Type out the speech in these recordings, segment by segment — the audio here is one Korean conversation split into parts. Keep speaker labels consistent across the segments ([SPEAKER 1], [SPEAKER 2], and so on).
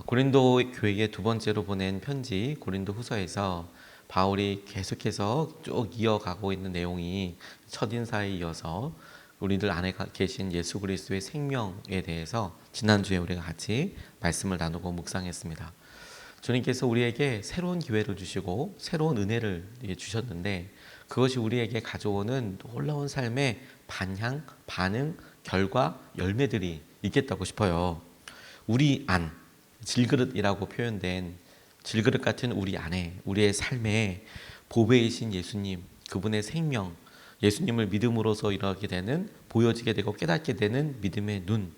[SPEAKER 1] 고린도 교회에 두 번째로 보낸 편지 고린도 후서에서 바울이 계속해서 쭉 이어가고 있는 내용이 첫인사에 이어서 우리들 안에 계신 예수 그리스도의 생명에 대해서 지난주에 우리가 같이 말씀을 나누고 묵상했습니다. 주님께서 우리에게 새로운 기회를 주시고 새로운 은혜를 주셨는데 그것이 우리에게 가져오는 놀라운 삶의 반향, 반응, 결과, 열매들이 있겠다고 싶어요. 우리 안, 질그릇이라고 표현된 질그릇 같은 우리 안에 우리의 삶에 보배이신 예수님, 그분의 생명, 예수님을 믿음으로써 일어나게 되는, 보여지게 되고 깨닫게 되는 믿음의 눈,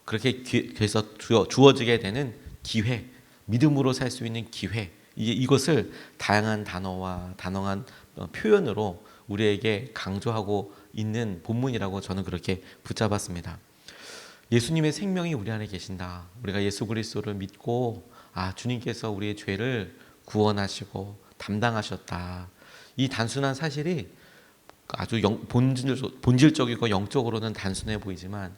[SPEAKER 1] 그렇게 돼서 주어지게 되는 기회, 믿음으로 살 수 있는 기회, 이것을 다양한 단어와 단어한 표현으로 우리에게 강조하고 있는 본문이라고 저는 그렇게 붙잡았습니다. 예수님의 생명이 우리 안에 계신다. 우리가 예수 그리스도를 믿고 주님께서 우리의 죄를 구원하시고 담당하셨다. 이 단순한 사실이 아주 본질적이고 영적으로는 단순해 보이지만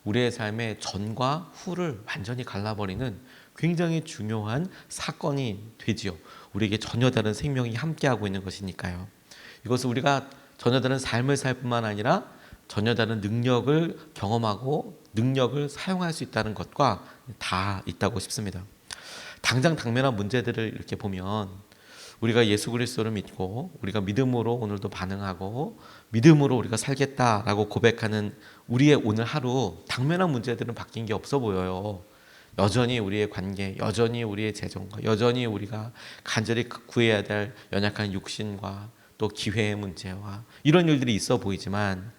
[SPEAKER 1] 우리의 삶의 전과 후를 완전히 갈라버리는 굉장히 중요한 사건이 되지요. 우리에게 전혀 다른 생명이 함께하고 있는 것이니까요. 이것은 우리가 전혀 다른 삶을 살 뿐만 아니라 전혀 다른 능력을 경험하고 능력을 사용할 수 있다는 것과 다 있다고 싶습니다. 당장 당면한 문제들을 이렇게 보면 우리가 예수 그리스도를 믿고 우리가 믿음으로 오늘도 반응하고 믿음으로 우리가 살겠다라고 고백하는 우리의 오늘 하루, 당면한 문제들은 바뀐 게 없어 보여요. 여전히 우리의 관계, 여전히 우리의 재정과 여전히 우리가 간절히 구해야 될 연약한 육신과 또 기회의 문제와 이런 일들이 있어 보이지만,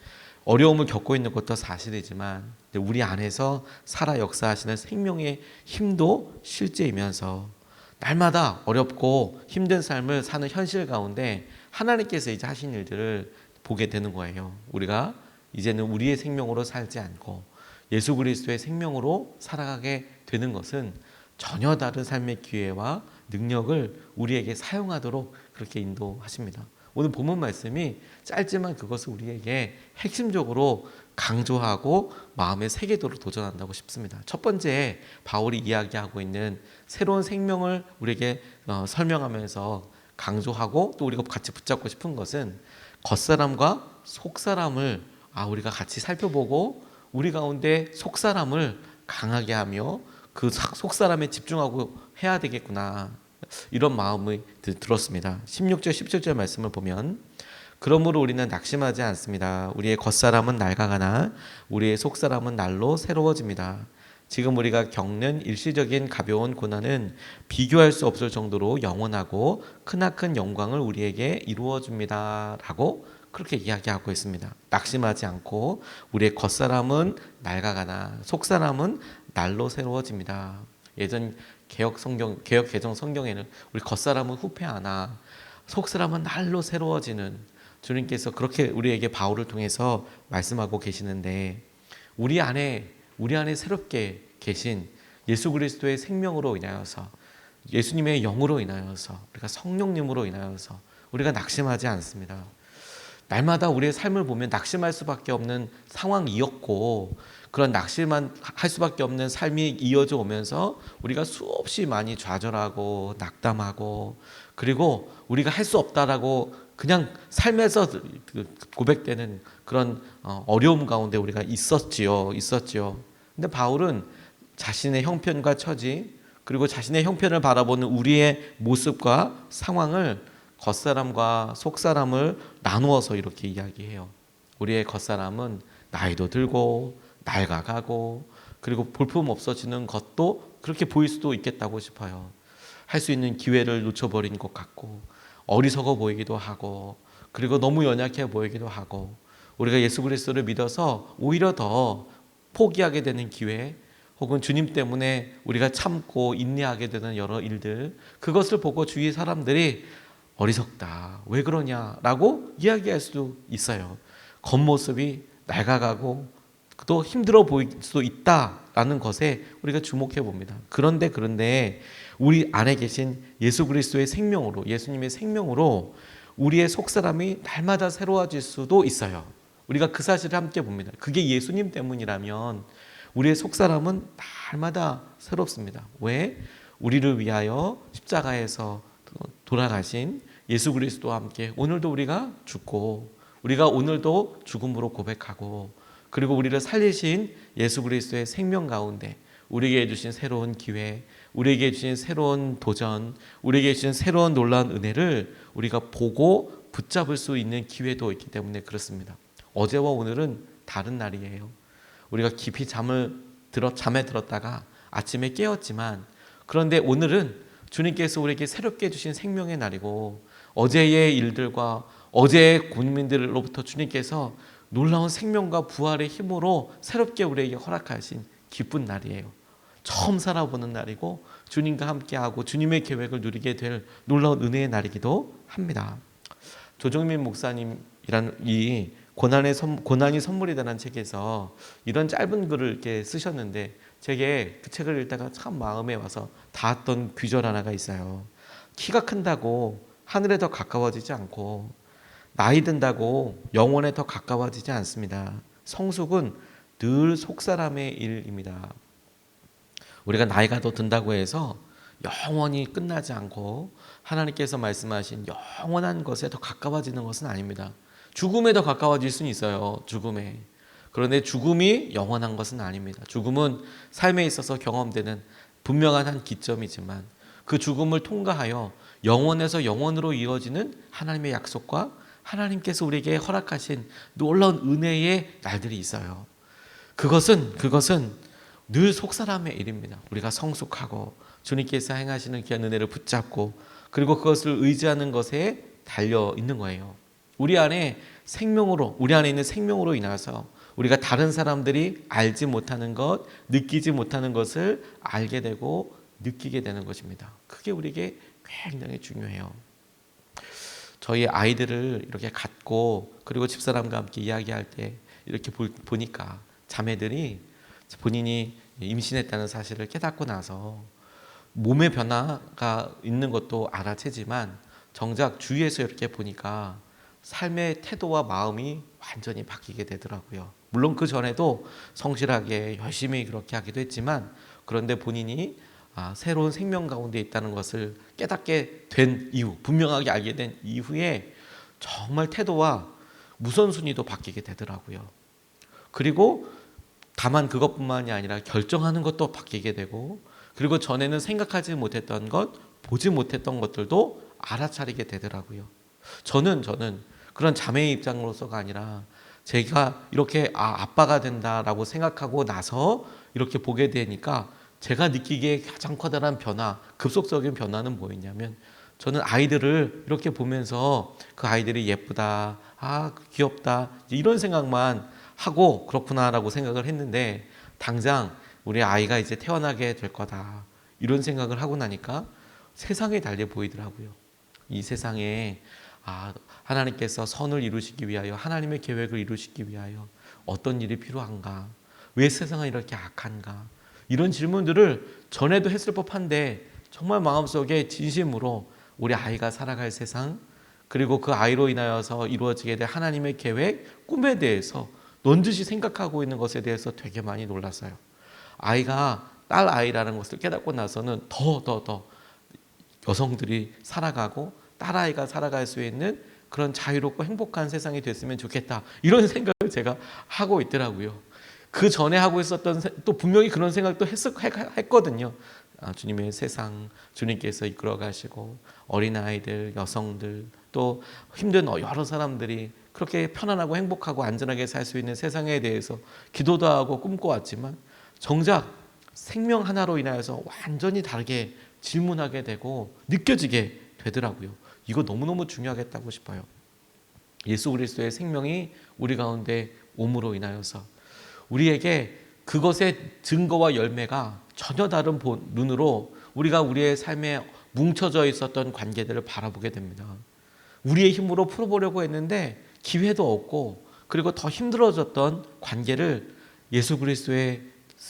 [SPEAKER 1] 어려움을 겪고 있는 것도 사실이지만 우리 안에서 살아 역사하시는 생명의 힘도 실제이면서 날마다 어렵고 힘든 삶을 사는 현실 가운데 하나님께서 이제 하신 일들을 보게 되는 거예요. 우리가 이제는 우리의 생명으로 살지 않고 예수 그리스도의 생명으로 살아가게 되는 것은 전혀 다른 삶의 기회와 능력을 우리에게 사용하도록 그렇게 인도하십니다. 오늘 본문 말씀이 짧지만 그것을 우리에게 핵심적으로 강조하고 마음에 새기도록 도전한다고 싶습니다. 첫 번째, 바울이 이야기하고 있는 새로운 생명을 우리에게 설명하면서 강조하고 또 우리가 같이 붙잡고 싶은 것은 겉사람과 속사람을 우리가 같이 살펴보고 우리 가운데 속사람을 강하게 하며 그 속사람에 집중하고 해야 되겠구나, 이런 마음이 들었습니다. 16절 17절 말씀을 보면 그러므로 우리는 낙심하지 않습니다. 우리의 겉사람은 낡아가나 우리의 속사람은 날로 새로워집니다. 지금 우리가 겪는 일시적인 가벼운 고난은 비교할 수 없을 정도로 영원하고 크나큰 영광을 우리에게 이루어줍니다 라고 그렇게 이야기하고 있습니다. 낙심하지 않고 우리의 겉사람은 낡아가나 속사람은 날로 새로워집니다. 예전 개혁 개정 성경에는 우리 겉사람은 후패하나 속사람은 날로 새로워지는, 주님께서 그렇게 우리에게 바울을 통해서 말씀하고 계시는데, 우리 안에 새롭게 계신 예수 그리스도의 생명으로 인하여서, 예수님의 영으로 인하여서, 우리가 성령님으로 인하여서 우리가 낙심하지 않습니다. 날마다 우리의 삶을 보면 낙심할 수밖에 없는 상황이었고, 그런 낙심만 할 수밖에 없는 삶이 이어져 오면서 우리가 수없이 많이 좌절하고 낙담하고, 그리고 우리가 할 수 없다라고 그냥 삶에서 고백되는 그런 어려움 가운데 우리가 있었지요. 근데 바울은 자신의 형편과 처지, 그리고 자신의 형편을 바라보는 우리의 모습과 상황을 겉사람과 속사람을 나누어서 이렇게 이야기해요. 우리의 겉사람은 나이도 들고 낡아가고 그리고 볼품 없어지는 것도 그렇게 보일 수도 있겠다고 싶어요. 할 수 있는 기회를 놓쳐버린 것 같고 어리석어 보이기도 하고 그리고 너무 연약해 보이기도 하고, 우리가 예수 그리스도를 믿어서 오히려 더 포기하게 되는 기회, 혹은 주님 때문에 우리가 참고 인내하게 되는 여러 일들, 그것을 보고 주위 사람들이 어리석다, 왜 그러냐라고 이야기할 수도 있어요. 겉모습이 낡아가고 또 힘들어 보일 수도 있다라는 것에 우리가 주목해 봅니다. 그런데 우리 안에 계신 예수 그리스도의 생명으로, 예수님의 생명으로 우리의 속사람이 날마다 새로워질 수도 있어요. 우리가 그 사실을 함께 봅니다. 그게 예수님 때문이라면 우리의 속사람은 날마다 새롭습니다. 왜? 우리를 위하여 십자가에서 돌아가신 예수 그리스도와 함께 오늘도 우리가 죽고, 우리가 오늘도 죽음으로 고백하고, 그리고 우리를 살리신 예수 그리스도의 생명 가운데 우리에게 주신 새로운 기회, 우리에게 주신 새로운 도전, 우리에게 주신 새로운 놀라운 은혜를 우리가 보고 붙잡을 수 있는 기회도 있기 때문에 그렇습니다. 어제와 오늘은 다른 날이에요. 우리가 깊이 잠에 들었다가 아침에 깨었지만, 그런데 오늘은 주님께서 우리에게 새롭게 주신 생명의 날이고, 어제의 일들과 어제의 고민들로부터 주님께서 놀라운 생명과 부활의 힘으로 새롭게 우리에게 허락하신 기쁜 날이에요. 처음 살아보는 날이고, 주님과 함께하고 주님의 계획을 누리게 될 놀라운 은혜의 날이기도 합니다. 조정민 목사님이라는 이 고난이 선물이라는 책에서 이런 짧은 글을 이렇게 쓰셨는데, 제게 그 책을 읽다가 참 마음에 와서 닿았던 귀절 하나가 있어요. 키가 큰다고 하늘에 더 가까워지지 않고, 나이 든다고 영혼에 더 가까워지지 않습니다. 성숙은 늘 속사람의 일입니다. 우리가 나이가 더 든다고 해서 영원히 끝나지 않고 하나님께서 말씀하신 영원한 것에 더 가까워지는 것은 아닙니다. 죽음에 더 가까워질 수는 있어요. 죽음에. 그런데 죽음이 영원한 것은 아닙니다. 죽음은 삶에 있어서 경험되는 분명한 한 기점이지만, 그 죽음을 통과하여 영원에서 영원으로 이어지는 하나님의 약속과 하나님께서 우리에게 허락하신 놀라운 은혜의 날들이 있어요. 그것은 늘 속사람의 일입니다. 우리가 성숙하고 주님께서 행하시는 귀한 은혜를 붙잡고, 그리고 그것을 의지하는 것에 달려 있는 거예요. 우리 안에 있는 생명으로 인해서 우리가 다른 사람들이 알지 못하는 것, 느끼지 못하는 것을 알게 되고 느끼게 되는 것입니다. 그게 우리에게 굉장히 중요해요. 저희 아이들을 이렇게 갖고, 그리고 집사람과 함께 이야기할 때 이렇게 보니까 자매들이 본인이 임신했다는 사실을 깨닫고 나서 몸의 변화가 있는 것도 알아채지만, 정작 주위에서 이렇게 보니까 삶의 태도와 마음이 완전히 바뀌게 되더라고요. 물론 그 전에도 성실하게 열심히 그렇게 하기도 했지만, 그런데 본인이 새로운 생명 가운데 있다는 것을 깨닫게 된 이후, 분명하게 알게 된 이후에 정말 태도와 우선순위도 바뀌게 되더라고요. 그리고 다만 그것뿐만이 아니라 결정하는 것도 바뀌게 되고, 그리고 전에는 생각하지 못했던 것, 보지 못했던 것들도 알아차리게 되더라고요. 저는 그런 자매의 입장으로서가 아니라, 제가 이렇게 아빠가 된다라고 생각하고 나서 이렇게 보게 되니까 제가 느끼기에 가장 커다란 변화, 급속적인 변화는 뭐였냐면, 저는 아이들을 이렇게 보면서 그 아이들이 예쁘다, 귀엽다, 이런 생각만 하고 그렇구나라고 생각을 했는데, 당장 우리 아이가 이제 태어나게 될 거다, 이런 생각을 하고 나니까 세상이 달리 보이더라고요. 이 세상에 하나님께서 선을 이루시기 위하여, 하나님의 계획을 이루시기 위하여 어떤 일이 필요한가, 왜 세상은 이렇게 악한가, 이런 질문들을 전에도 했을 법한데, 정말 마음속에 진심으로 우리 아이가 살아갈 세상, 그리고 그 아이로 인하여서 이루어지게 될 하나님의 계획, 꿈에 대해서 넌지시 생각하고 있는 것에 대해서 되게 많이 놀랐어요. 아이가 딸 아이라는 것을 깨닫고 나서는 더 여성들이 살아가고 딸아이가 살아갈 수 있는 그런 자유롭고 행복한 세상이 됐으면 좋겠다, 이런 생각을 제가 하고 있더라고요. 그 전에 하고 있었던, 또 분명히 그런 생각도 했거든요. 주님의 세상, 주님께서 이끌어 가시고 어린아이들, 여성들, 또 힘든 여러 사람들이 그렇게 편안하고 행복하고 안전하게 살 수 있는 세상에 대해서 기도도 하고 꿈꿔왔지만, 정작 생명 하나로 인하여서 완전히 다르게 질문하게 되고 느껴지게 되더라고요. 이거 너무너무 중요하겠다고 싶어요. 예수 그리스도의 생명이 우리 가운데 옴으로 인하여서 우리에게 그것의 증거와 열매가 전혀 다른 눈으로 우리가 우리의 삶에 뭉쳐져 있었던 관계들을 바라보게 됩니다. 우리의 힘으로 풀어보려고 했는데 기회도 없고, 그리고 더 힘들어졌던 관계를 예수 그리스도의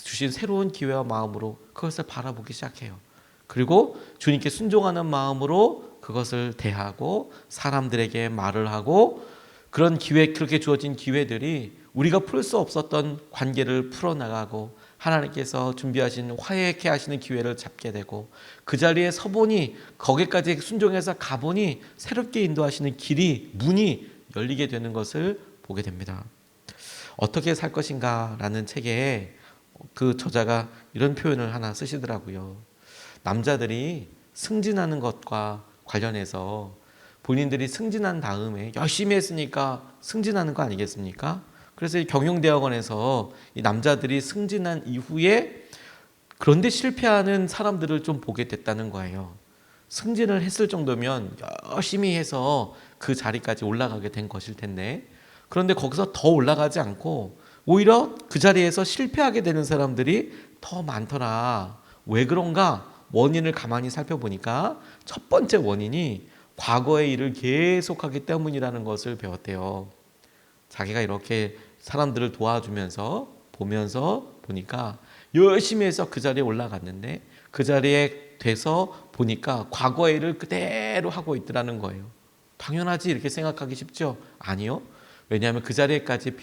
[SPEAKER 1] 주신 새로운 기회와 마음으로 그것을 바라보기 시작해요. 그리고 주님께 순종하는 마음으로 그것을 대하고 사람들에게 말을 하고, 그런 기회, 그렇게 주어진 기회들이 우리가 풀 수 없었던 관계를 풀어나가고 하나님께서 준비하신 화해케 하시는 기회를 잡게 되고 그 자리에 서보니 거기까지 순종해서 가보니 새롭게 인도하시는 길이 문이 열리게 되는 것을 보게 됩니다. 어떻게 살 것인가 라는 책에 그 저자가 이런 표현을 하나 쓰시더라고요. 남자들이 승진하는 것과 관련해서 본인들이 승진한 다음에 열심히 했으니까 승진하는 거 아니겠습니까? 그래서 이 경영대학원에서 이 남자들이 승진한 이후에 그런데 실패하는 사람들을 좀 보게 됐다는 거예요. 승진을 했을 정도면 열심히 해서 그 자리까지 올라가게 된 것일 텐데, 그런데 거기서 더 올라가지 않고 오히려 그 자리에서 실패하게 되는 사람들이 더 많더라. 왜 그런가? 원인을 가만히 살펴보니까 첫 번째 원인이 과거의 일을 계속하기 때문이라는 것을 배웠대요. 자기가 이렇게 사람들을 도와주면서 보면서 보니까 열심히 해서 그 자리에 올라갔는데 그 자리에 돼서 보니까 과거의 일을 그대로 하고 있더라는 거예요. 당연하지 이렇게 생각하기 쉽죠? 아니요. 왜냐하면 그 자리에까지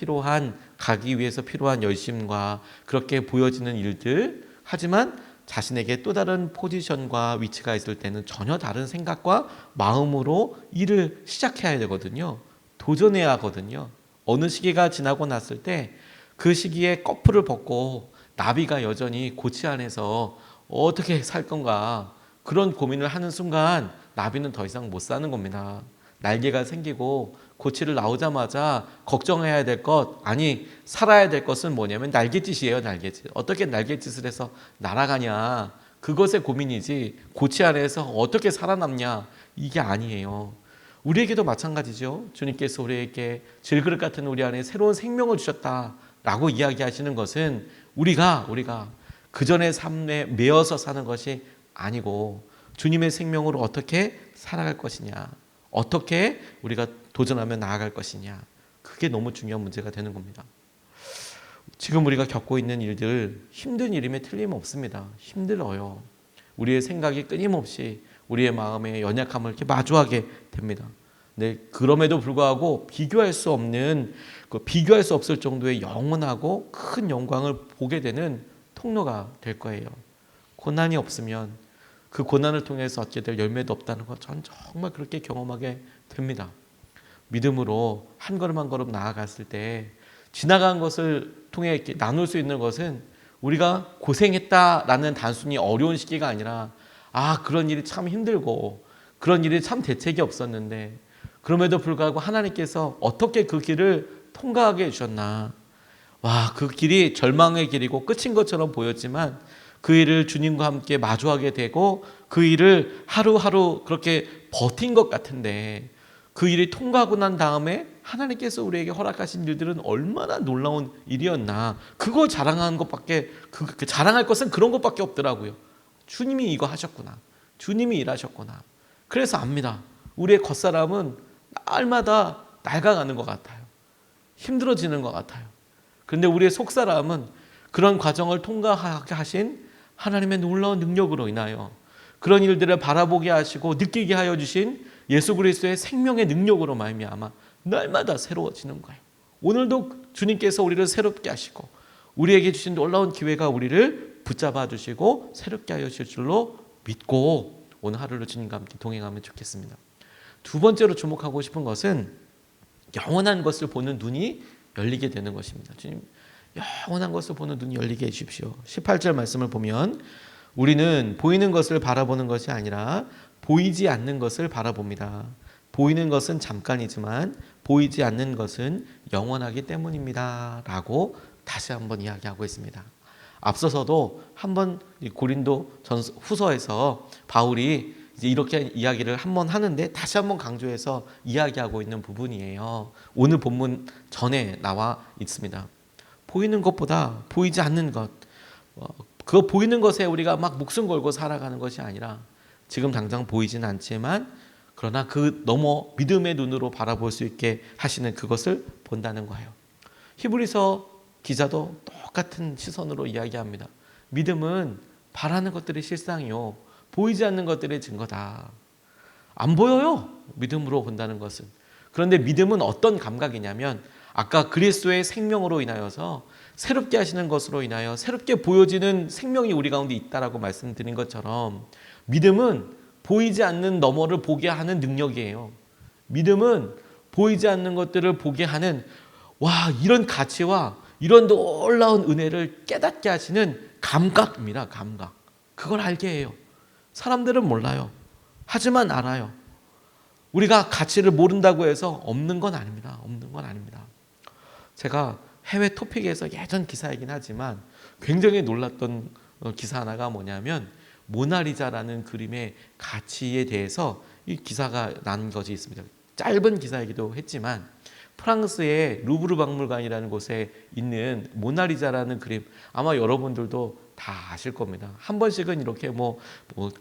[SPEAKER 1] 가기 위해서 필요한 열심과 그렇게 보여지는 일들, 하지만 자신에게 또 다른 포지션과 위치가 있을 때는 전혀 다른 생각과 마음으로 일을 시작해야 되거든요. 도전해야 하거든요. 어느 시기가 지나고 났을 때 그 시기에 커플을 벗고 나비가 여전히 고치 안에서 어떻게 살 건가 그런 고민을 하는 순간 나비는 더 이상 못 사는 겁니다. 날개가 생기고 고치를 나오자마자 걱정해야 될 것, 아니 살아야 될 것은 뭐냐면 날갯짓이에요. 날갯짓. 어떻게 날갯짓을 해서 날아가냐, 그것의 고민이지 고치 안에서 어떻게 살아남냐, 이게 아니에요. 우리에게도 마찬가지죠. 주님께서 우리에게 질그릇 같은 우리 안에 새로운 생명을 주셨다라고 이야기하시는 것은 우리가 그전의 삶에 매여서 사는 것이 아니고 주님의 생명으로 어떻게 살아갈 것이냐, 어떻게 우리가 도전하며 나아갈 것이냐, 그게 너무 중요한 문제가 되는 겁니다. 지금 우리가 겪고 있는 일들 힘든 일임에 틀림없습니다. 힘들어요. 우리의 생각이 끊임없이 우리의 마음의 연약함을 이렇게 마주하게 됩니다. 네, 그럼에도 불구하고 비교할 수 없을 정도의 영원하고 큰 영광을 보게 되는 통로가 될 거예요. 고난이 없으면 그 고난을 통해서 얻게 될 열매도 없다는 것, 전 정말 그렇게 경험하게 됩니다. 믿음으로 한 걸음 한 걸음 나아갔을 때 지나간 것을 통해 이렇게 나눌 수 있는 것은 우리가 고생했다라는 단순히 어려운 시기가 아니라 그런 일이 참 힘들고 그런 일이 참 대책이 없었는데 그럼에도 불구하고 하나님께서 어떻게 그 길을 통과하게 해주셨나. 그 길이 절망의 길이고 끝인 것처럼 보였지만 그 일을 주님과 함께 마주하게 되고 그 일을 하루하루 그렇게 버틴 것 같은데 그 일이 통과하고 난 다음에 하나님께서 우리에게 허락하신 일들은 얼마나 놀라운 일이었나. 그걸 자랑하는 것밖에, 자랑할 것은 그런 것밖에 없더라고요. 주님이 이거 하셨구나, 주님이 일하셨구나. 그래서 압니다. 우리의 겉사람은 날마다 낡아가는 것 같아요. 힘들어지는 것 같아요. 그런데 우리의 속사람은 그런 과정을 통과하게 하신 하나님의 놀라운 능력으로 인하여 그런 일들을 바라보게 하시고 느끼게 하여 주신 예수 그리스도의 생명의 능력으로 말미암아 날마다 새로워지는 거예요. 오늘도 주님께서 우리를 새롭게 하시고 우리에게 주신 놀라운 기회가 우리를 붙잡아 주시고 새롭게 하여 주실 줄로 믿고 오늘 하루를 주님과 함께 동행하면 좋겠습니다. 두 번째로 주목하고 싶은 것은 영원한 것을 보는 눈이 열리게 되는 것입니다. 주님, 영원한 것을 보는 눈이 열리게 해주십시오. 18절 말씀을 보면 우리는 보이는 것을 바라보는 것이 아니라 보이지 않는 것을 바라봅니다. 보이는 것은 잠깐이지만 보이지 않는 것은 영원하기 때문입니다. 라고 다시 한번 이야기하고 있습니다. 앞서서도 한번 고린도 후서에서 바울이 이제 이렇게 이야기를 한번 하는데 다시 한번 강조해서 이야기하고 있는 부분이에요. 오늘 본문 전에 나와 있습니다. 보이는 것보다 보이지 않는 것, 그 보이는 것에 우리가 막 목숨 걸고 살아가는 것이 아니라 지금 당장 보이지는 않지만 그러나 그 넘어 믿음의 눈으로 바라볼 수 있게 하시는 그것을 본다는 거예요. 히브리서 기자도 똑같은 시선으로 이야기합니다. 믿음은 바라는 것들이 실상이요, 보이지 않는 것들의 증거다. 안 보여요, 믿음으로 본다는 것은. 그런데 믿음은 어떤 감각이냐면 아까 그리스도의 생명으로 인하여서 새롭게 하시는 것으로 인하여 새롭게 보여지는 생명이 우리 가운데 있다라고 말씀드린 것처럼 믿음은 보이지 않는 너머를 보게 하는 능력이에요. 믿음은 보이지 않는 것들을 보게 하는 이런 가치와 이런 놀라운 은혜를 깨닫게 하시는 감각입니다. 감각. 그걸 알게 해요. 사람들은 몰라요. 하지만 알아요. 우리가 가치를 모른다고 해서 없는 건 아닙니다. 없는 건 아닙니다. 제가 해외 토픽에서 예전 기사이긴 하지만 굉장히 놀랐던 기사 하나가 뭐냐면 모나리자라는 그림의 가치에 대해서 이 기사가 난 것이 있습니다. 짧은 기사이기도 했지만 프랑스의 루브르 박물관이라는 곳에 있는 모나리자라는 그림, 아마 여러분들도 다 아실 겁니다. 한 번씩은 이렇게 뭐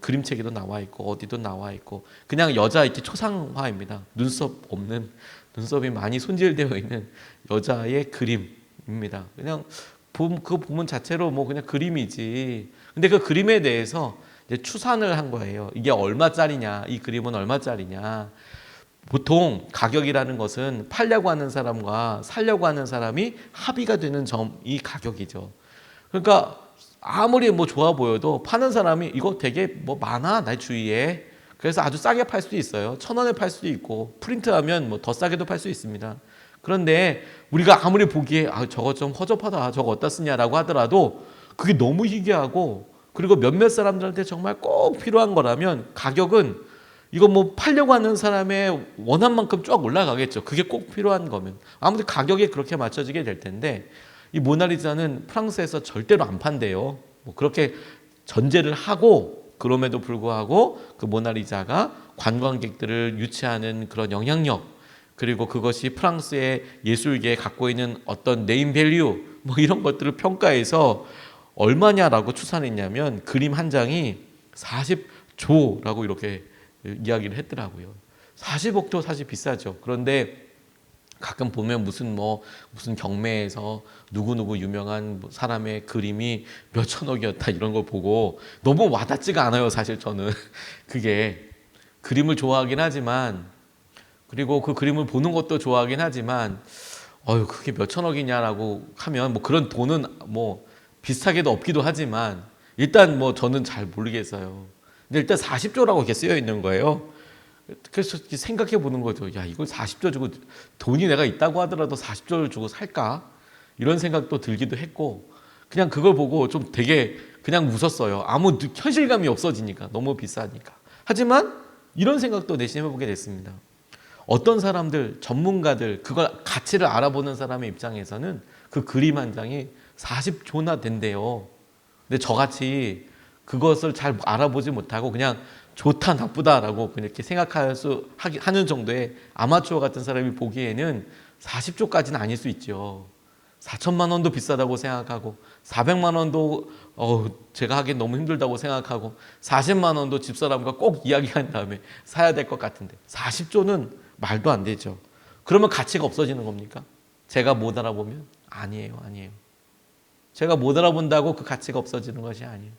[SPEAKER 1] 그림책에도 나와 있고 어디도 나와 있고 그냥 여자 이렇게 초상화입니다. 눈썹 없는, 눈썹이 많이 손질되어 있는 여자의 그림입니다. 그냥 그거 보면 자체로 뭐 그냥 그림이지. 근데 그 그림에 대해서 이제 추산을 한 거예요. 이게 얼마짜리냐, 이 그림은 얼마짜리냐. 보통 가격이라는 것은 팔려고 하는 사람과 살려고 하는 사람이 합의가 되는 점이 가격이죠. 그러니까 아무리 뭐 좋아 보여도 파는 사람이 이거 되게 뭐 많아, 내 주위에. 그래서 아주 싸게 팔 수도 있어요. 1,000원에 팔 수도 있고 프린트하면 뭐 더 싸게도 팔 수 있습니다. 그런데 우리가 아무리 보기에 저거 좀 허접하다, 저거 어디다 쓰냐라고 하더라도 그게 너무 희귀하고 그리고 몇몇 사람들한테 정말 꼭 필요한 거라면 가격은 이거 뭐 팔려고 하는 사람의 원한만큼 쫙 올라가겠죠. 그게 꼭 필요한 거면. 아무튼 가격이 그렇게 맞춰지게 될 텐데 이 모나리자는 프랑스에서 절대로 안 판대요. 뭐 그렇게 전제를 하고 그럼에도 불구하고 그 모나리자가 관광객들을 유치하는 그런 영향력, 그리고 그것이 프랑스의 예술계에 갖고 있는 어떤 네임 밸류 뭐 이런 것들을 평가해서 얼마냐라고 추산했냐면 그림 한 장이 40조라고 이렇게 이야기를 했더라고요. 40억도 사실 비싸죠. 그런데 가끔 보면 무슨 경매에서 누구누구 유명한 사람의 그림이 몇 천억이었다 이런 걸 보고 너무 와닿지가 않아요. 사실 저는 그게 그림을 좋아하긴 하지만, 그리고 그 그림을 보는 것도 좋아하긴 하지만 그게 몇 천억이냐라고 하면 뭐 그런 돈은 뭐 비슷하게도 없기도 하지만 일단 뭐 저는 잘 모르겠어요. 근데 일단 40조라고 이렇게 쓰여 있는 거예요. 그래서 생각해 보는 거죠. 야, 이걸 40조 주고 돈이 내가 있다고 하더라도 40조를 주고 살까? 이런 생각도 들기도 했고 그냥 그걸 보고 좀 되게 그냥 웃었어요. 아무 현실감이 없어지니까, 너무 비싸니까. 하지만 이런 생각도 내심 해보게 됐습니다. 어떤 사람들, 전문가들, 그걸 가치를 알아보는 사람의 입장에서는 그 그림 한 장이 40조나 된대요. 근데 저같이 그것을 잘 알아보지 못하고 그냥 좋다 나쁘다라고 이렇게 하는 정도의 아마추어 같은 사람이 보기에는 40조까지는 아닐 수 있죠. 4천만 원도 비싸다고 생각하고 400만 원도 제가 하기엔 너무 힘들다고 생각하고 40만 원도 집사람과 꼭 이야기한 다음에 사야 될 것 같은데 40조는 말도 안 되죠. 그러면 가치가 없어지는 겁니까? 제가 못 알아보면? 아니에요. 제가 못 알아본다고 그 가치가 없어지는 것이 아니에요.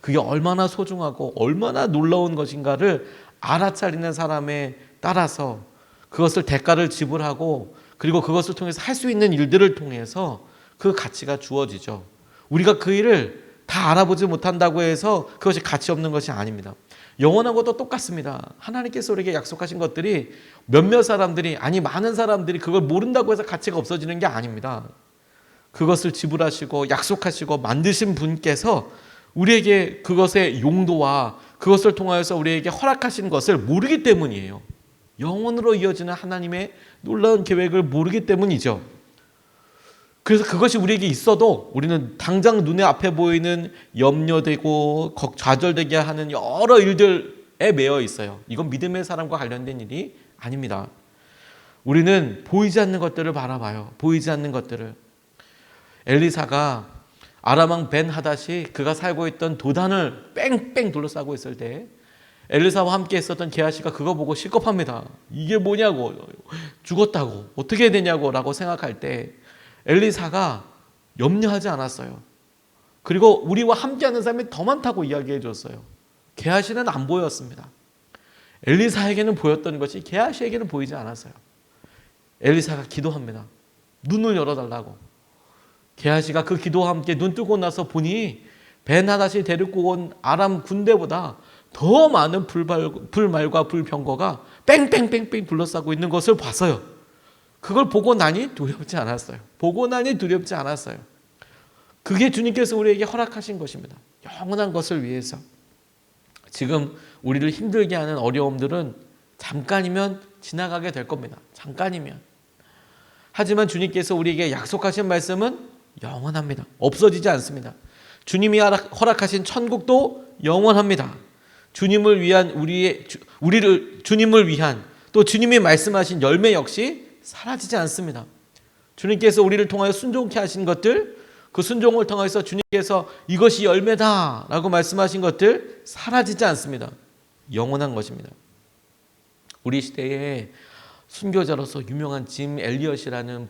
[SPEAKER 1] 그게 얼마나 소중하고 얼마나 놀라운 것인가를 알아차리는 사람에 따라서 그것을 대가를 지불하고 그리고 그것을 통해서 할 수 있는 일들을 통해서 그 가치가 주어지죠. 우리가 그 일을 다 알아보지 못한다고 해서 그것이 가치 없는 것이 아닙니다. 영원한 것도 똑같습니다. 하나님께서 우리에게 약속하신 것들이 몇몇 사람들이, 아니 많은 사람들이 그걸 모른다고 해서 가치가 없어지는 게 아닙니다. 그것을 지불하시고 약속하시고 만드신 분께서 우리에게 그것의 용도와 그것을 통하여서 우리에게 허락하신 것을 모르기 때문이에요. 영원으로 이어지는 하나님의 놀라운 계획을 모르기 때문이죠. 그래서 그것이 우리에게 있어도 우리는 당장 눈에 앞에 보이는 염려되고 좌절되게 하는 여러 일들에 매여 있어요. 이건 믿음의 사람과 관련된 일이 아닙니다. 우리는 보이지 않는 것들을 바라봐요. 보이지 않는 것들을. 엘리사가 아람 왕 벤 하닷이 그가 살고 있던 도단을 뺑뺑 둘러싸고 있을 때 엘리사와 함께 있었던 게하시가 그거 보고 실겁합니다. 이게 뭐냐고, 죽었다고, 어떻게 해야 되냐고 라고 생각할 때 엘리사가 염려하지 않았어요. 그리고 우리와 함께하는 사람이 더 많다고 이야기해 줬어요. 게하시는 안 보였습니다. 엘리사에게는 보였던 것이 게하시에게는 보이지 않았어요. 엘리사가 기도합니다. 눈을 열어달라고. 게하시가 그 기도와 함께 눈 뜨고 나서 보니 벤하닷이 데리고 온 아람 군대보다 더 많은 불말과 불병거가 뺑뺑뺑뺑 둘러싸고 있는 것을 봤어요. 그걸 보고 나니 두렵지 않았어요. 보고 나니 두렵지 않았어요. 그게 주님께서 우리에게 허락하신 것입니다. 영원한 것을 위해서. 지금 우리를 힘들게 하는 어려움들은 잠깐이면 지나가게 될 겁니다. 잠깐이면. 하지만 주님께서 우리에게 약속하신 말씀은 영원합니다. 없어지지 않습니다. 주님이 허락하신 천국도 영원합니다. 주님을 위한 주님을 위한 또 주님이 말씀하신 열매 역시 사라지지 않습니다. 주님께서 우리를 통하여 순종케 하신 것들, 그 순종을 통해서 주님께서 이것이 열매다라고 말씀하신 것들 사라지지 않습니다. 영원한 것입니다. 우리 시대에 순교자로서 유명한 짐 엘리엇이라는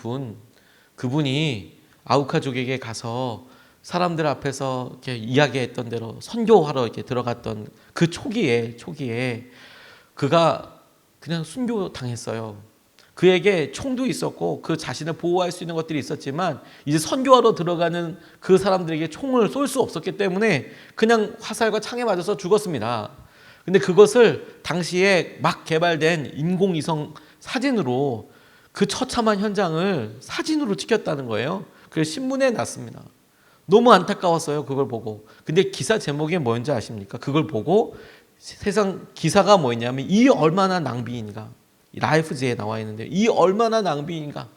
[SPEAKER 1] 그분이 아우카족에게 가서 사람들 앞에서 이렇게 이야기했던 대로 선교하러 이렇게 들어갔던 그 초기에 그가 그냥 순교 당했어요. 그에게 총도 있었고 그 자신을 보호할 수 있는 것들이 있었지만 이제 선교하러 들어가는 그 사람들에게 총을 쏠 수 없었기 때문에 그냥 화살과 창에 맞아서 죽었습니다. 근데 그것을 당시에 막 개발된 인공위성 사진으로 그 처참한 현장을 사진으로 찍혔다는 거예요. 그래서 신문에 났습니다. 너무 안타까웠어요. 그걸 보고. 근데 기사 제목이 뭐였는지 아십니까? 그걸 보고 세상 기사가 뭐였냐면 이 얼마나 낭비인가. 라이프즈에 나와 있는데 이 얼마나 낭비인가.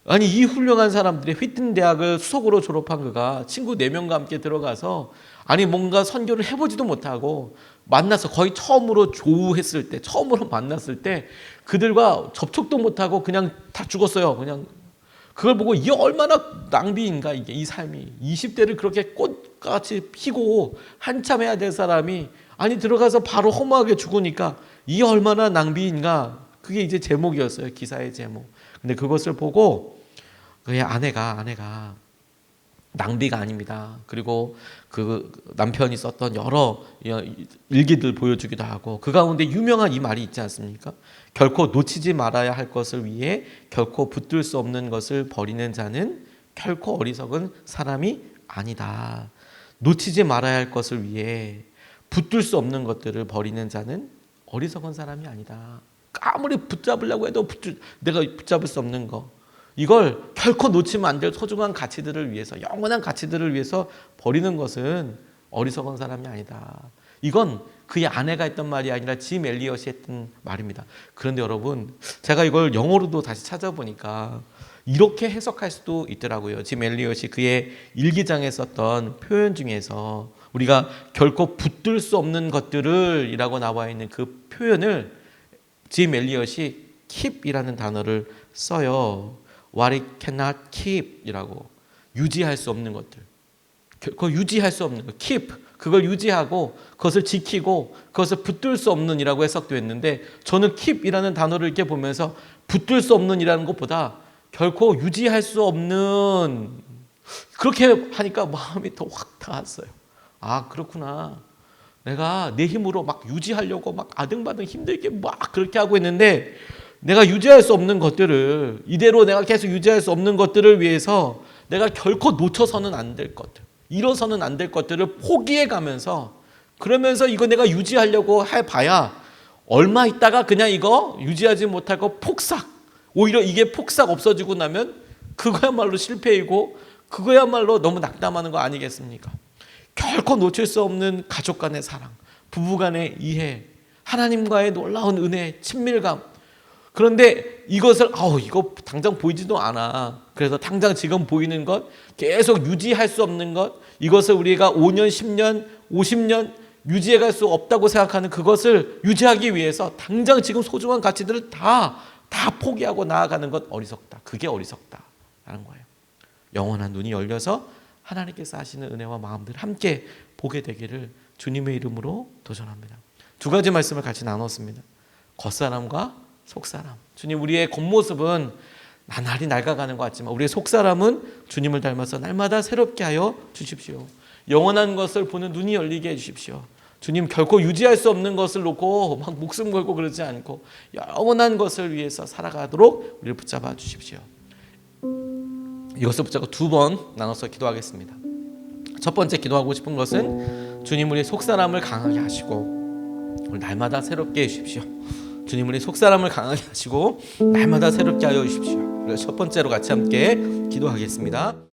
[SPEAKER 1] 아니 이 훌륭한 사람들이 휘튼 대학을 수석으로 졸업한 그가 친구 4명과 함께 들어가서 아니 뭔가 선교를 해보지도 못하고 만나서 거의 처음으로 조우했을 때 처음으로 만났을 때 그들과 접촉도 못하고 그냥 다 죽었어요. 그냥 그걸 보고 이 얼마나 낭비인가 이게 이 삶이 20대를 그렇게 꽃같이 피고 한참 해야 될 사람이 아니 들어가서 바로 허무하게 죽으니까 이 얼마나 낭비인가 그게 이제 제목이었어요. 기사의 제목. 근데 그것을 보고 그의 아내가 낭비가 아닙니다. 그리고 그 남편이 썼던 여러 일기들 보여주기도 하고 그 가운데 유명한 이 말이 있지 않습니까? 결코 놓치지 말아야 할 것을 위해 결코 붙들 수 없는 것을 버리는 자는 결코 어리석은 사람이 아니다. 놓치지 말아야 할 것을 위해 붙들 수 없는 것들을 버리는 자는 어리석은 사람이 아니다. 아무리 붙잡으려고 해도 내가 붙잡을 수 없는 거 이걸 결코 놓치면 안 될 소중한 가치들을 위해서 영원한 가치들을 위해서 버리는 것은 어리석은 사람이 아니다. 이건 그의 아내가 했던 말이 아니라 짐 엘리엇이 했던 말입니다. 그런데 여러분 제가 이걸 영어로도 다시 찾아보니까 이렇게 해석할 수도 있더라고요. 짐 엘리엇이 그의 일기장에 썼던 표현 중에서 우리가 결코 붙들 수 없는 것들을 이라고 나와 있는 그 표현을 짐 엘리엇이 keep이라는 단어를 써요. What it cannot keep 이라고 유지할 수 없는 것들 그걸 유지할 수 없는 것 keep 그걸 유지하고 그것을 지키고 그것을 붙들 수 없는 이라고 해석도 했는데 저는 keep이라는 단어를 이렇게 보면서 붙들 수 없는 이라는 것보다 결코 유지할 수 없는 그렇게 하니까 마음이 더 확 닿았어요. 아 그렇구나. 내가 내 힘으로 막 유지하려고 막 아등바등 힘들게 막 그렇게 하고 있는데 내가 유지할 수 없는 것들을 이대로 내가 계속 유지할 수 없는 것들을 위해서 내가 결코 놓쳐서는 안 될 것들 잃어서는 안 될 것들을 포기해 가면서 그러면서 이거 내가 유지하려고 해봐야 얼마 있다가 그냥 이거 유지하지 못하고 폭삭 오히려 이게 폭삭 없어지고 나면 그거야말로 실패이고 그거야말로 너무 낙담하는 거 아니겠습니까? 결코 놓칠 수 없는 가족 간의 사랑 부부 간의 이해 하나님과의 놀라운 은혜 친밀감 그런데 이것을 이거 당장 보이지도 않아. 그래서 당장 지금 보이는 것 계속 유지할 수 없는 것 이것을 우리가 5년 10년 50년 유지해 갈 수 없다고 생각하는 그것을 유지하기 위해서 당장 지금 소중한 가치들을 다 포기하고 나아가는 것 어리석다. 그게 어리석다라는 거예요. 영원한 눈이 열려서 하나님께서 하시는 은혜와 마음들을 함께 보게 되기를 주님의 이름으로 도전합니다. 2가지 말씀을 같이 나눴습니다. 겉사람과 속사람. 주님 우리의 겉모습은 나날이 낡아가는 것 같지만 우리의 속사람은 주님을 닮아서 날마다 새롭게 하여 주십시오. 영원한 것을 보는 눈이 열리게 해주십시오. 주님 결코 유지할 수 없는 것을 놓고 막 목숨 걸고 그러지 않고 영원한 것을 위해서 살아가도록 우리를 붙잡아 주십시오. 이것을 붙잡고 두 번 나눠서 기도하겠습니다. 첫 번째 기도하고 싶은 것은 주님 우리 속사람을 강하게 하시고 오늘 날마다 새롭게 해주십시오. 주님 우리 속사람을 강하게 하시고 날마다 새롭게 하여 주십시오. 그래서 첫 번째로 같이 함께 기도하겠습니다.